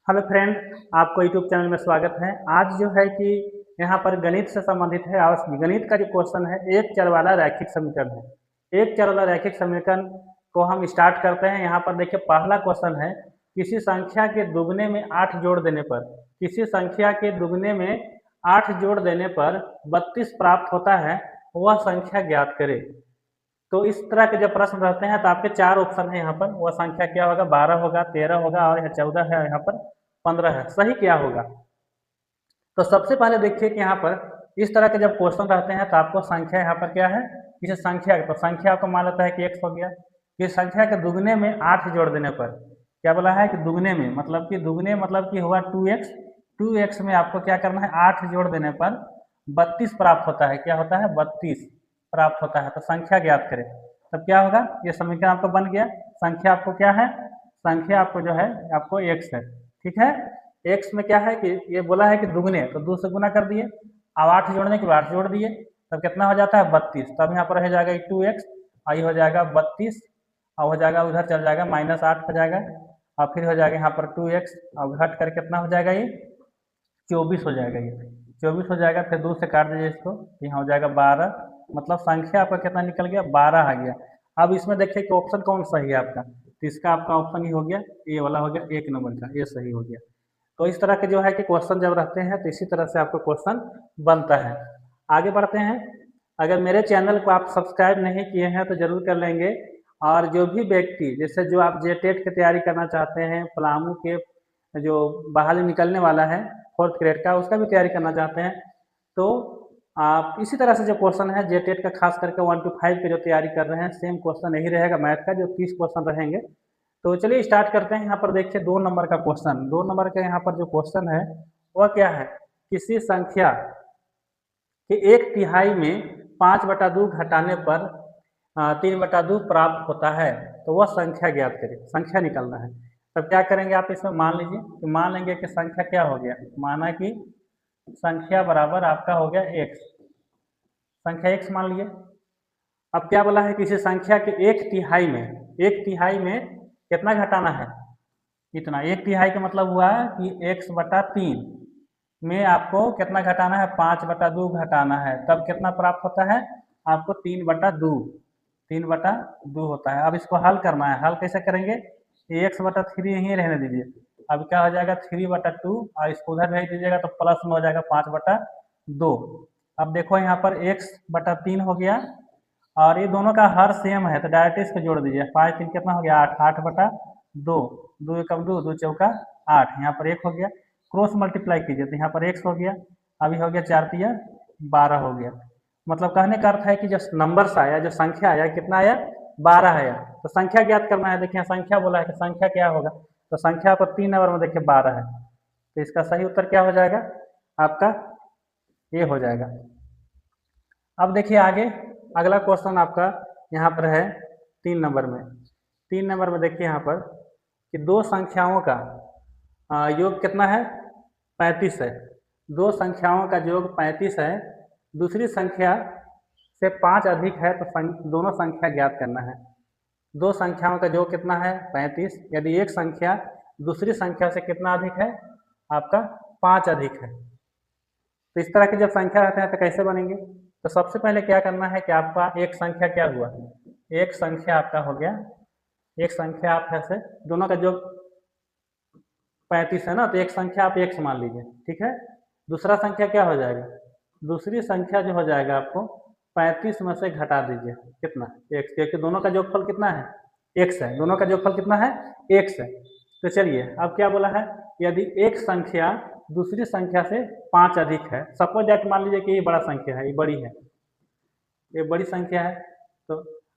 Hello friend, आपको YouTube channel में स्वागत है। आज जो है कि यहाँ पर गणित से संबंधित है और गणित का जो क्वेश्चन है एक चर वाला रैखिक समीकरण है। एक चर वाला रैखिक समीकरण को हम स्टार्ट करते हैं। यहाँ पर देखिए पहला क्वेश्चन है, किसी संख्या के दुगने में 8 जोड़ देने पर किसी संख्या के दुगने में 8 जोड़ देने पर 32 प्राप्त होता है, वह संख्या ज्ञात करे। तो इस तरह के जब प्रश्न रहते हैं तो आपके चार ऑप्शन है यहाँ पर। वह संख्या क्या होगा? 12 होगा, 13 होगा और यह 14 है, यहाँ पर 15 है। सही क्या होगा? तो सबसे पहले देखिए कि यहाँ पर इस तरह के जब क्वेश्चन रहते हैं तो आपको संख्या यहाँ पर क्या है, किसी संख्या तो संख्या आपको मान लेता है कि x हो गया। इस संख्या के दुगने में 8 जोड़ देने पर क्या बोला है कि दुगने में मतलब कि दुगने मतलब कि होगा 2x। 2x में आपको क्या करना है, 8 जोड़ देने पर 32 प्राप्त होता है। क्या होता है? 32 प्राप्त होता है। तो संख्या ज्ञात करें, तब क्या होगा? ये समीकरण आपको बन गया। संख्या आपको क्या है? संख्या आपको जो है आपको x है। ठीक है, x में क्या है कि ये बोला है कि दुगने, तो 2 से गुना कर दिए। अब 8 जोड़ने के बाद 8 जोड़ दिए, तब कितना हो जाता है? 32। तब यहाँ पर रह जाएगा 2x, आई हो जाएगा 32 और हो जाएगा उधर चल जाएगा -8 हो जाएगा और फिर हो जाएगा यहाँ पर 2x और घट कर कितना हो जाएगा? ये 24 हो जाएगा। ये 24 हो जाएगा। फिर 2 से काट दीजिए इसको, यहाँ हो जाएगा 12। मतलब संख्या आपका कितना निकल गया? 12 आ गया। अब इसमें देखिए कि ऑप्शन कौन सही है आपका, तो इसका आपका ऑप्शन ही हो गया, ये वाला हो गया 1 नंबर का, ये सही हो गया। तो इस तरह के जो है कि क्वेश्चन जब रहते हैं तो इसी तरह से आपको क्वेश्चन बनता है। आगे बढ़ते हैं। अगर मेरे चैनल को आप सब्सक्राइब नहीं किए हैं तो जरूर कर लेंगे। और जो भी व्यक्ति, जैसे जो आप जेटेट की तैयारी करना चाहते हैं, पलामू के जो बाहर निकलने वाला है 4th ग्रेड का, उसका भी तैयारी करना चाहते हैं, तो आप इसी तरह से जो क्वेश्चन है जेटेट का, खास करके 1 to 5 की जो तैयारी कर रहे हैं, सेम क्वेश्चन यही रहेगा मैथ का, जो 30 क्वेश्चन रहेंगे। तो चलिए स्टार्ट करते हैं। यहाँ पर देखिए 2 नंबर का क्वेश्चन, 2 नंबर का यहाँ पर जो क्वेश्चन है वह क्या है, किसी संख्या कि 1/3 में 5/2 घटाने पर 3/2 प्राप्त होता है, तो वह संख्या ज्ञात करें। संख्या निकालना है। तब क्या करेंगे आप इसमें? मान लीजिए कि मान लेंगे कि संख्या क्या हो गया, माना कि संख्या बराबर आपका हो गया x, संख्या x मान लिए। अब क्या बोला है, किसी संख्या के 1/3 में, 1/3 में कितना घटाना है? इतना। 1/3 का मतलब हुआ कि x/3 में आपको कितना घटाना है? 5/2 घटाना है। तब कितना प्राप्त होता है आपको? 3/2, 3/2 होता है। अब इसको हल करना है। हल कैसे करेंगे? x/3 यहीं रहने दीजिए। अब क्या हो जाएगा? 3/2 और इसको उधर भेज दीजिएगा तो प्लस में हो जाएगा 5/2। अब देखो यहाँ पर x/3 हो गया और ये दोनों का हर सेम है तो डायरेक्ट इसको जोड़ दीजिए। 5 3 कितना हो गया? 8, 8/2, 2 एकम 2, 2 चौका 8, यहाँ पर 1 हो गया। क्रॉस मल्टीप्लाई कीजिए तो यहाँ पर x हो गया। अभी हो गया 4 तिया 12 हो गया। मतलब कहने का अर्थ है कि जो नंबर्स आया, जो संख्या आया, कितना आया? 12 आया। तो संख्या ज्ञात करना है। देखिए संख्या बोला है कि संख्या क्या होगा, तो संख्या को 3 नंबर में देखिए 12 है, तो इसका सही उत्तर क्या हो जाएगा आपका? ये हो जाएगा। अब देखिए आगे अगला क्वेश्चन आपका यहाँ पर है 3 नंबर में। 3 नंबर में देखिए यहाँ पर कि दो संख्याओं का योग कितना है? 35 है। दो संख्याओं का योग 35 है। दूसरी संख्या से 5 अधिक है तो दोनों संख्या ज्ञात करना है। दो संख्याओं का योग कितना है? 35। यदि एक संख्या दूसरी संख्या से कितना अधिक है? आपका 5 अधिक है। तो इस तरह की जब संख्या रहते हैं तो कैसे बनेंगे? तो सबसे पहले क्या करना है कि आपका एक संख्या क्या हुआ? एक संख्या आपका हो गया, एक संख्या आप ऐसे दोनों का जो 35 है ना, तो एक संख्या आप x मान लीजिए। ठीक है, दूसरा संख्या क्या हो जाएगा? दूसरी संख्या जो हो जाएगा आपको 35 में से घटा दीजिए कितना? x, क्योंकि दोनों का जोगफल कितना है? x है। दोनों का जोगफल कितना है? x है। तो चलिए अब क्या बोला है, यदि एक संख्या दूसरी संख्या से 5 अधिक है, सपोज दैट मान लीजिए कि ये बड़ा संख्या है, ये बड़ी है, ये बड़ी संख्या है, तो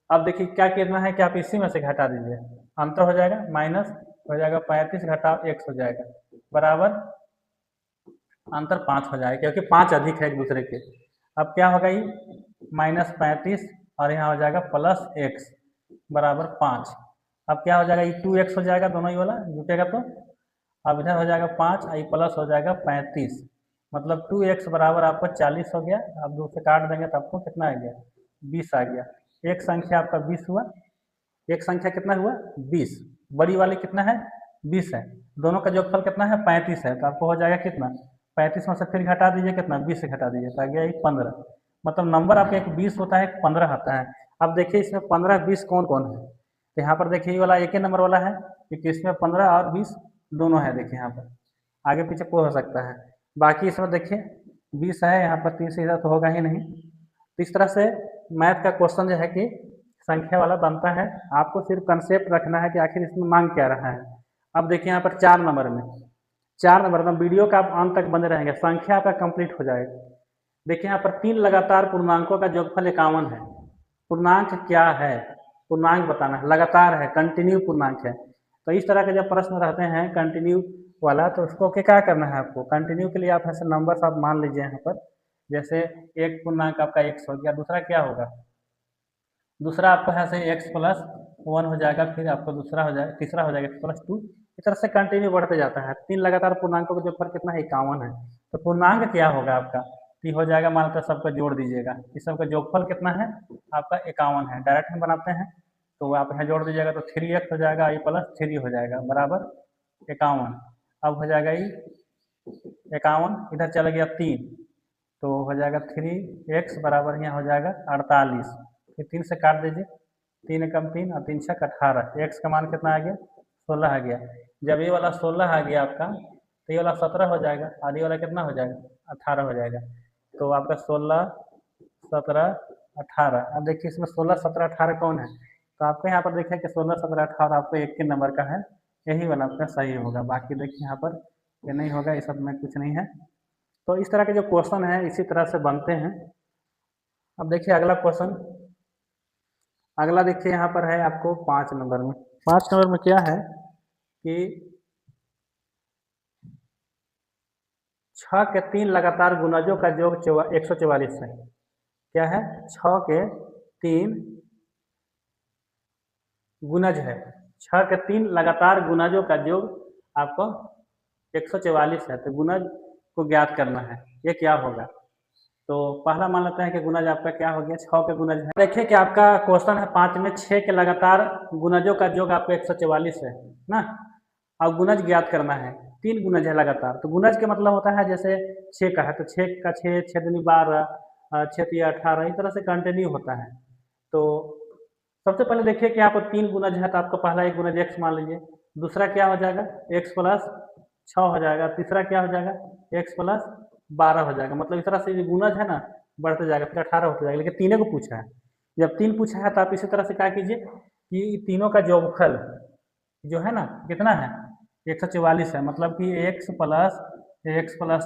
अब देखिए क्या करना है कि आप इसी में से घटा दीजिए, अंतर हो जाएगा, माइनस हो जाएगा 35 घटाव x हो जाएगा बराबर अंतर 5 हो जाएगा, क्योंकि 5 अधिक है एक दूसरे के। अब क्या होगा? ये -35 और यहाँ हो जाएगा प्लस x बराबर 5। अब क्या हो जाएगा? ये 2x हो जाएगा, दोनों ही वाला जुटेगा तो अब इधर हो जाएगा 5, आई प्लस हो जाएगा 35, मतलब 2x बराबर आपको 40 हो गया। अब 2 से काट देंगे तो आपको कितना आ गया? 20 आ गया। एक संख्या आपका 20 हुआ। एक संख्या कितना हुआ? 20। बड़ी वाली कितना है? 20 है, दोनों का योगफल कितना है 35 है, तो आपको हो जाएगा कितना 35 में से फिर घटा दीजिए कितना 20 से घटा दीजिए तो आ गया 15। मतलब नंबर आपका एक 20 होता है एक 15 आता है। अब देखिए इसमें 15 20 कौन कौन है, तो यहाँ पर देखिए ये वाला एक ही नंबर वाला है क्योंकि इसमें 15 और 20 दोनों है। देखिए यहाँ पर आगे पीछे कोई हो सकता है, बाकी इसमें देखिए 20 है यहाँ पर 3 से इधर तो होगा ही नहीं। तो इस तरह से मैथ का क्वेश्चन जो है कि संख्या वाला बनता है, आपको सिर्फ कंसेप्ट रखना है कि आखिर इसमें मांग क्या रहा है। अब देखिए यहाँ पर 4 नंबर में वीडियो का आप अंत तक बने रहेंगे, संख्या आपका कंप्लीट हो जाएगा। देखिए यहाँ पर 3 लगातार पूर्णांकों का योगफल 51 है। पूर्णांक क्या है, पूर्णांक बताना है, लगातार है, कंटिन्यू पूर्णांक है। तो इस तरह के जब प्रश्न रहते हैं कंटिन्यू वाला तो उसको क्या करना है आपको, कंटिन्यू के लिए आप ऐसे नंबर आप मान लीजिए यहाँ पर, जैसे एक पूर्णांक आपका x हो गया, दूसरा क्या होगा, दूसरा आपको ऐसे x प्लस 1 हो जाएगा, फिर आपको दूसरा हो जाएगा, तीसरा हो जाएगा x प्लस 2, इस तरह से कंटिन्यू बढ़ते जाता है। 3 लगातार पूर्णांकों का जोड़फल कितना है 51 है। तो पूर्णांक क्या होगा आपका, तो हो जाएगा, मान लो सबको जोड़ दीजिएगा, इस सबका जोगफल कितना है आपका 51 है। डायरेक्ट हम बनाते हैं तो आप यहाँ जोड़ दीजिएगा तो 3x हो जाएगा, i प्लस 3 हो जाएगा बराबर 51। अब हो जाएगा ये 51, इधर चला गया 3 तो हो जाएगा 3x बराबर यहाँ हो जाएगा 48, फिर 3 से काट दीजिए, 3 एकम 3 और 3 छक 18, x का मान कितना आ गया 16 आ गया। जब ये वाला 16 आ गया आपका तो ये वाला 17 हो जाएगा और ये वाला कितना हो जाएगा 18 हो जाएगा। तो आपका 16 17 18, अब देखिए इसमें 16 17 18 कौन है, तो आपको यहाँ पर देखिए कि 16 17 18 आपको एक के नंबर का है, यही वाला आपका सही होगा। बाकी देखिए यहाँ पर ये नहीं होगा, इस सब में कुछ नहीं है। तो इस तरह के जो क्वेश्चन है इसी तरह से बनते हैं। अब देखिए अगला क्वेश्चन, अगला देखिए यहाँ पर है आपको 5 नंबर में। 5 नंबर में क्या है कि 6 के 3 लगातार गुणजों का योग 144 है। क्या है, 6 के 3 गुणज है, 6 के 3 लगातार गुणजों का योग आपको 144 है। तो गुणज को ज्ञात करना है, ये क्या होगा। तो पहला मान लेते हैं कि गुणज आपका क्या हो गया, 6 के गुणज है। देखिए कि आपका क्वेश्चन है 5 में 6 के लगातार गुणजों का योग आपको 144 है ना, और गुणज ज्ञात करना है। 3 गुणज है लगातार, तो गुणज के मतलब होता है जैसे 6 का है तो 6 का 6 6 दूनी 12 6 तिया 18, इस तरह से कंटिन्यू होता है। तो सबसे पहले देखिए कि यहाँ पर 3 गुणज है तो आपका पहला एक गुणज x मान लीजिए, दूसरा क्या हो जाएगा x प्लस 6 हो जाएगा, तीसरा क्या हो जाएगा x प्लस 12 हो जाएगा। मतलब इस तरह से गुणज है ना बढ़ते जाएगा, फिर 18 होता जाएगा, लेकिन तीनों को पूछा है। जब 3 पूछा है तो आप इसी तरह से क्या कीजिए कि तीनों का योगफल जो है ना कितना है 144 है, मतलब कि x प्लस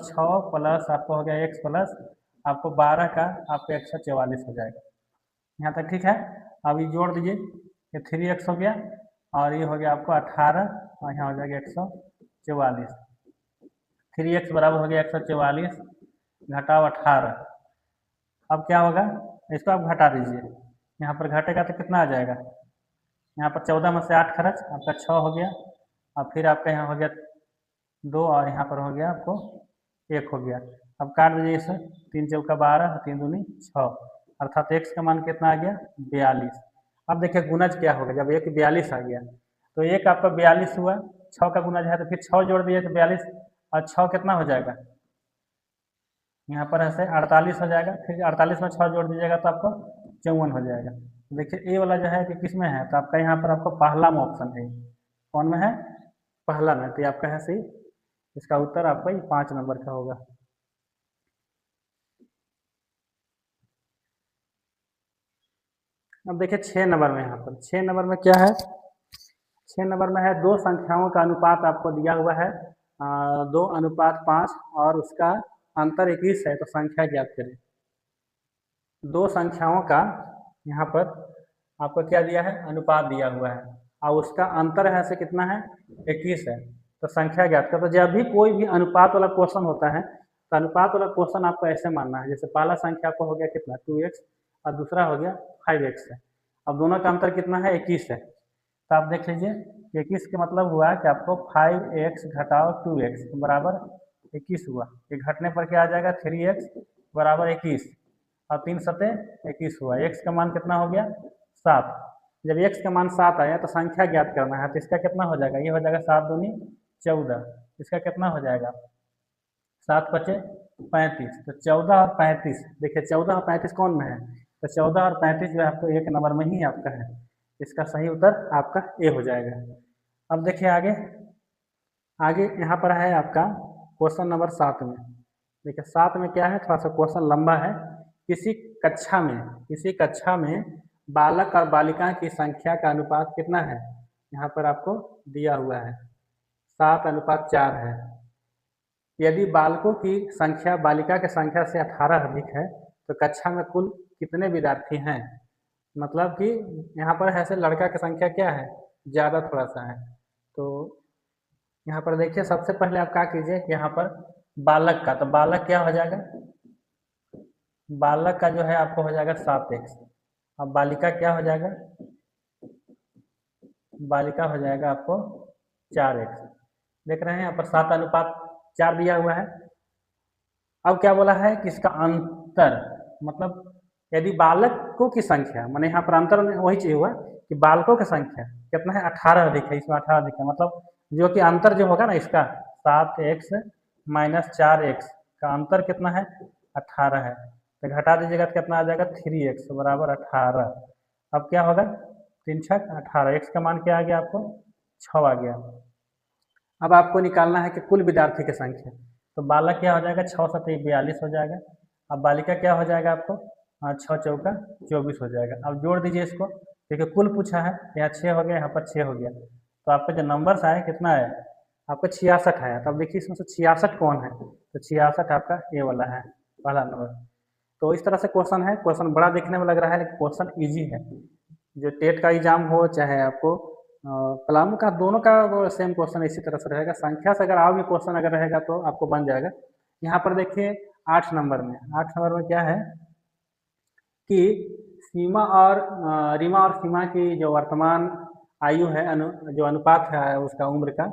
6 प्लस आपको हो गया x प्लस आपको 12 का आपको 144 हो जाएगा। यहाँ तक ठीक है। अब ये जोड़ दीजिए, ये 3x हो गया और ये हो गया आपको 18 और यहाँ हो जाएगा 144। 3x बराबर हो गया 144 घटाओ 18। अब क्या होगा, इसको आप घटा दीजिए, यहाँ पर घटेगा तो कितना आ जाएगा, यहाँ पर 14 में से 8 खर्च आपका 6 हो गया, और फिर आपका यहाँ हो गया 2 और यहाँ पर हो गया आपको 1 हो गया। अब काट दीजिए इसे, 3 चौका 12 3 दूनी 6, अर्थात x का मान कितना आ गया 42। अब देखिए गुणज क्या होगा, जब 1 42 आ गया तो एक आपका 42 हुआ, 6 का गुणज है तो फिर 6 जोड़ दिए तो 42 और 6 कितना हो जाएगा, यहाँ पर ऐसे 48 हो जाएगा, फिर 48 में 6 जोड़ दीजिएगा तो आपको 54 हो जाएगा। देखिए ए वाला जो है कि किस में है, तो आपका यहाँ पर आपको पहला में ऑप्शन है, कौन में है पहला में, तो ये आपका है सही। इसका उत्तर आपका 5 नंबर का होगा। अब देखिए 6 नंबर में, यहाँ पर 6 नंबर में क्या है, 6 नंबर में है दो संख्याओं का अनुपात आपको दिया हुआ है 2:5 और उसका अंतर 21 है, तो संख्या ज्ञात करें। दो संख्याओं का यहाँ पर आपको क्या दिया है अनुपात दिया हुआ है और उसका अंतर है से कितना है 21 है, तो संख्या ज्ञात कर। तो जब भी कोई भी अनुपात वाला क्वेश्चन होता है तो अनुपात वाला क्वेश्चन आपको ऐसे मानना है, जैसे पहला संख्या आपको हो गया कितना 2x और दूसरा हो गया 5x है। अब दोनों का अंतर कितना है 21 है, तो आप देख लीजिए 21 का मतलब हुआ कि आपको 5x घटाओ 2x बराबर 21 हुआ। ये घटने पर क्या आ जाएगा 3x बराबर 21 और 3 सते 21 हुआ। x का मान कितना हो गया 7। जब x का मान 7 आया तो संख्या ज्ञात करना है, तो इसका कितना हो जाएगा, ये हो जाएगा 7 दूनी 14, इसका कितना हो जाएगा 7 पचे 35, तो 14 और 35, देखिए 14 और 35 कौन में है, तो 14 और 35 जो है आपको एक नंबर में ही आपका है, इसका सही उत्तर आपका ए हो जाएगा। अब देखिए आगे आगे यहाँ पर है आपका क्वेश्चन नंबर 7 में। देखिए 7 में क्या है, थोड़ा सा क्वेश्चन लंबा है। किसी कक्षा में बालक और बालिका की संख्या का अनुपात कितना है, यहाँ पर आपको दिया हुआ है 7:4 है। यदि बालकों की संख्या बालिका की संख्या से 18 अधिक है तो कक्षा में कुल कितने विद्यार्थी हैं। मतलब कि यहाँ पर ऐसे लड़का की संख्या क्या है, ज़्यादा थोड़ा सा है। तो यहाँ पर देखिए सबसे पहले आप क्या कीजिए कि यहाँ पर बालक का, तो बालक क्या हो जाएगा, बालक का जो है आपको हो जाएगा 7x। अब बालिका क्या हो जाएगा, बालिका हो जाएगा आपको 4x। देख रहे हैं यहाँ पर 7:4 दिया हुआ है। अब क्या बोला है कि इसका अंतर, मतलब यदि बालकों की संख्या, माने यहाँ पर अंतर वही चीज हुआ कि बालकों की संख्या कितना है, 18 अधिक है, इसमें 18 अधिक है, मतलब जो कि अंतर जो होगा ना इसका 7x - 4x का अंतर कितना है 18 है, तो घटा दीजिएगा तो कितना आ जाएगा 3x बराबर 18। अब क्या होगा 3 × 6 18, x का मान क्या आ गया आपको 6 आ गया। अब आपको निकालना है कि कुल विद्यार्थी की संख्या, तो बालक क्या हो जाएगा 6 × 7 = 42 हो जाएगा। अब बालिका क्या हो जाएगा आपको 6 × 4 = 24 हो जाएगा। अब जोड़ दीजिए इसको, देखिए कुल पूछा है, यहाँ 6 हो गया, यहाँ पर 6 हो गया, तो आपका जो नंबर्स आए कितना है आपका 66 है। तब देखिए इसमें से 66 कौन है, तो 66 आपका ए वाला है, पहला नंबर। तो इस तरह से क्वेश्चन है, क्वेश्चन बड़ा देखने में लग रहा है लेकिन क्वेश्चन ईजी है। जो टेट का एग्जाम हो चाहे आपको प्लामो का, दोनों का सेम क्वेश्चन इसी तरह से रहेगा। संख्या से अगर और भी क्वेश्चन अगर रहेगा तो आपको बन जाएगा। यहाँ पर देखिए 8 नंबर में क्या है कि रीमा और सीमा की जो वर्तमान आयु है, जो अनुपात है उसका उम्र का,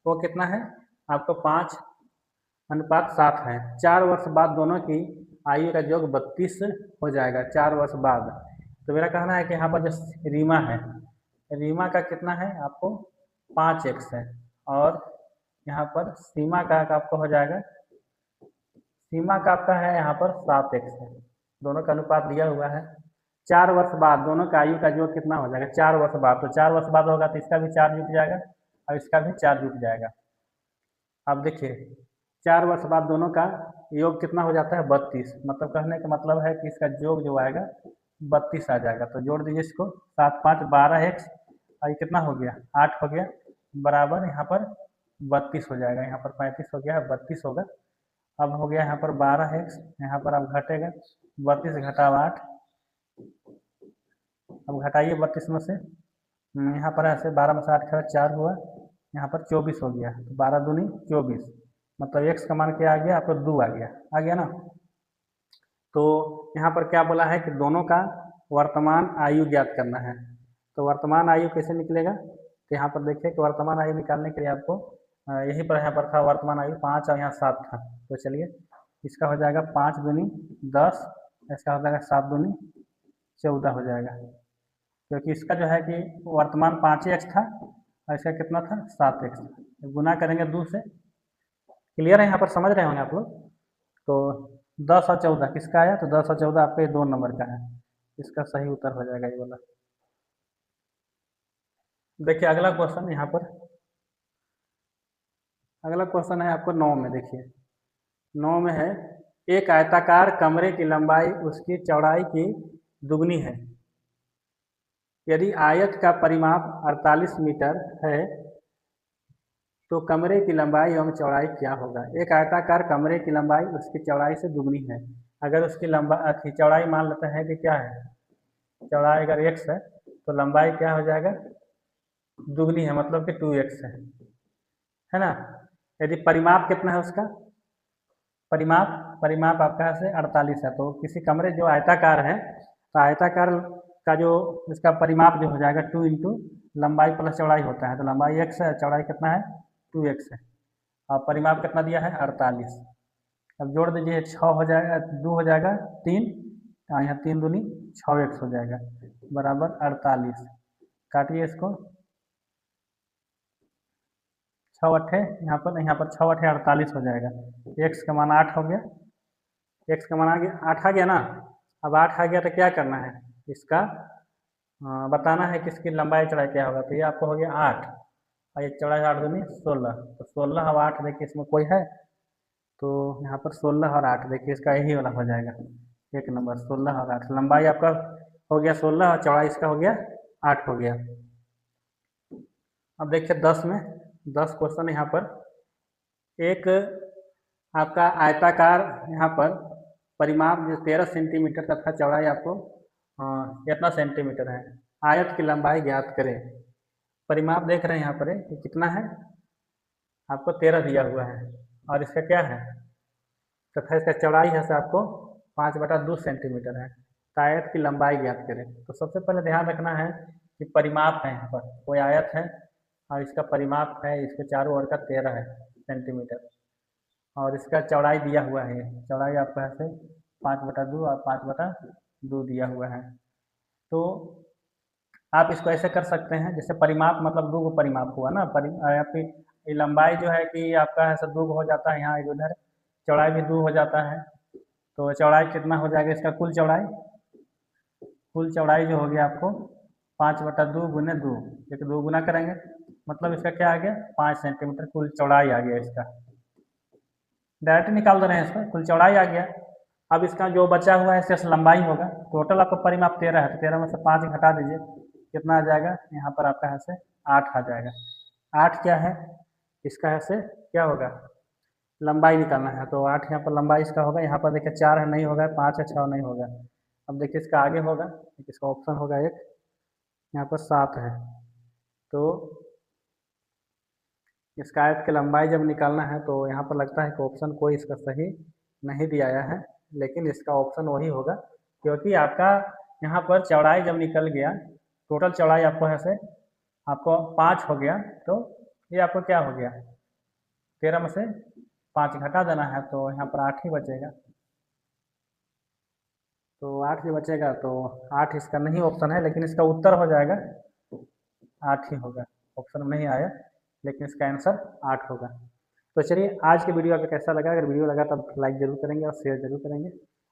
वो कितना है आपको 5:7 है। 4 वर्ष बाद दोनों की आयु का योग 32 हो जाएगा 4 वर्ष बाद। तो मेरा कहना है कि यहाँ पर जो रीमा है, रीमा का कितना है आपको 5x है, और यहाँ पर सीमा का आपको हो जाएगा, सीमा का आपका है यहाँ पर 7x है। दोनों का अनुपात दिया हुआ है। 4 वर्ष बाद दोनों का आयु का योग कितना हो जाएगा 4 वर्ष बाद, तो 4 वर्ष बाद होगा तो इसका भी 4 जुट जाएगा और इसका भी 4 जुट जाएगा। अब देखिए 4 वर्ष बाद दोनों का योग कितना हो जाता है 32, मतलब कहने का मतलब है कि इसका योग जो आएगा 32 आ जाएगा। तो जोड़ दीजिए इसको, 7 × 5 = 12x, और ये कितना हो गया 8 हो गया, बराबर यहाँ पर 32 हो जाएगा। यहाँ पर 35 हो गया, 32 होगा। अब हो गया यहाँ पर 12x, यहाँ पर अब घटेगा 32 - 8, अब घटाइए 32 में से, यहाँ पर ऐसे 12 में से 8 खा 4 हुआ, यहाँ पर 24 हो गया, तो 12 दूनी 24, मतलब x का मान क्या आ गया आपको 2 आ गया ना। तो यहाँ पर क्या बोला है कि दोनों का वर्तमान आयु ज्ञात करना है। तो वर्तमान आयु कैसे निकलेगा, तो यहाँ पर देखिए कि वर्तमान आयु निकालने के लिए आपको यहीं पर यहाँ पर था वर्तमान आयु 5 और यहाँ 7 था, तो चलिए इसका हो जाएगा 5 दूनी 10, इसका हो जाएगा 7 दूनी 14 हो जाएगा, क्योंकि इसका जो है कि वर्तमान 5x था और इसका कितना था 7x था। गुना करेंगे 2 से, क्लियर है, यहाँ पर समझ रहे होंगे आप लोग। तो 10 और 14 किसका आया, तो 10 और 14 आपके 2 नंबर का है, इसका सही उत्तर हो जाएगा ये वाला। देखिए अगला क्वेश्चन, यहाँ पर अगला क्वेश्चन है आपको 9 में। देखिए 9 में है, एक आयताकार कमरे की लंबाई उसकी चौड़ाई की दुगनी है। यदि आयत का परिमाप 48 मीटर है तो कमरे की लंबाई एवं चौड़ाई क्या होगा। एक आयताकार कमरे की लंबाई उसकी चौड़ाई से दुगनी है। अगर उसकी चौड़ाई मान लेते हैं कि क्या है, चौड़ाई अगर x है तो लंबाई क्या हो जाएगा दुगनी है, मतलब कि 2x है ना। यदि परिमाप कितना है उसका, परिमाप आपका से 48 है, तो किसी कमरे जो आयताकार है तो आयताकार का जो इसका परिमाप जो हो जाएगा 2 × लंबाई प्लस चौड़ाई होता है, तो लंबाई x है, चौड़ाई कितना है 2x है, और परिमाप कितना दिया है 48। अब जोड़ दीजिए 6 हो जाएगा, 2 हो जाएगा 3, यहाँ 3 दूनी 6x हो जाएगा बराबर 48। काटिए इसको, 6 अट्ठे यहाँ पर 6 अट्ठे 48 हो जाएगा। एक्स का मान 8 हो गया, एक्स का मान आ गया 8 आ गया ना। अब 8 आ गया तो क्या करना है, इसका बताना है कि इसकी लंबाई चौड़ाई क्या होगा। तो ये आपको हो गया 8 और ये चौड़ाई 8 दूनी 16, तो 16 और 8 देखिए इसमें कोई है तो यहाँ पर 16 और 8 देखिए इसका यही वाला हो जाएगा 1 नंबर। 16 और 8 लंबाई आपका हो गया 16 और चौड़ाई इसका हो गया 8 हो गया। अब देखिए 10 में 10 क्वेश्चन यहाँ पर एक आपका आयताकार यहाँ पर परिमाप जो 13 सेंटीमीटर तथा चौड़ाई आपको कितना सेंटीमीटर है, आयत की लंबाई ज्ञात करें। परिमाप देख रहे हैं यहाँ पर कि कितना है, आपको 13 दिया हुआ है और इसका क्या है तथा इसका चौड़ाई है से आपको 5/2 सेंटीमीटर है। तो आयत की लंबाई ज्ञात करें। तो सबसे पहले ध्यान रखना है कि परिमाप है, यहाँ पर कोई आयत है और इसका परिमाप है, इसके चारों ओर का 13 है सेंटीमीटर और इसका चौड़ाई दिया हुआ है। चौड़ाई आपका ऐसे 5/2 और 5/2 दिया हुआ है। तो आप इसको ऐसे कर सकते हैं, जैसे परिमाप मतलब 2 परिमाप हुआ ना, आपकी लंबाई जो है कि आपका ऐसा 2 हो जाता है, यहाँ इधर चौड़ाई भी 2 हो जाता है। तो चौड़ाई कितना हो जाएगा इसका, कुल चौड़ाई जो हो गया आपको 5/2 गुने 2, एक 2 गुना करेंगे मतलब इसका क्या आ गया 5 सेंटीमीटर कुल चौड़ाई आ गया इसका। डायरेक्ट निकाल दे रहे हैं इसका, कुल चौड़ाई आ गया। अब इसका जो बचा हुआ है शेष लंबाई होगा। टोटल आपका परिमाप 13 है, तो 13 में से 5 घटा दीजिए, कितना आ जाएगा यहाँ पर आपका है से 8 आ जाएगा। 8 क्या है इसका है से क्या होगा, लंबाई निकालना है। तो 8 यहाँ पर लंबाई इसका होगा। यहाँ पर देखिए 4 है नहीं होगा, 5 है 6 नहीं होगा। अब देखिए इसका आगे होगा, इसका ऑप्शन होगा एक, यहाँ पर 7 है। तो इसका आयत की लंबाई जब निकालना है तो यहाँ पर लगता है कि ऑप्शन कोई इसका सही नहीं दिया गया है, लेकिन इसका ऑप्शन वही होगा क्योंकि आपका यहाँ पर चौड़ाई जब निकल गया, टोटल चौड़ाई आपको ऐसे आपको 5 हो गया, तो ये आपको क्या हो गया 13 में से 5 घटा देना है, तो यहाँ पर 8 ही बचेगा। तो 8 ही बचेगा, तो 8 इसका नहीं ऑप्शन है, लेकिन इसका उत्तर हो जाएगा 8 ही होगा। ऑप्शन में नहीं आया, लेकिन इसका आंसर 8 होगा। तो चलिए आज के वीडियो आपको कैसा लगा, अगर वीडियो लगा तो लाइक ज़रूर करेंगे और शेयर ज़रूर करेंगे।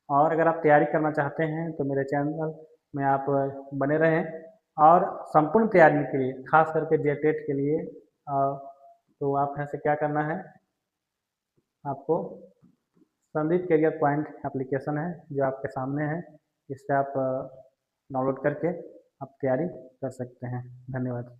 और अगर आप तैयारी करना चाहते हैं तो मेरे चैनल में आप बने रहें और संपूर्ण तैयारी के लिए, खास करके जेटेट के लिए, तो आप ऐसे क्या करना है, आपको संदीप कैरियर पॉइंट एप्लीकेशन है जो आपके सामने है, इससे आप डाउनलोड करके आप तैयारी कर सकते हैं। धन्यवाद।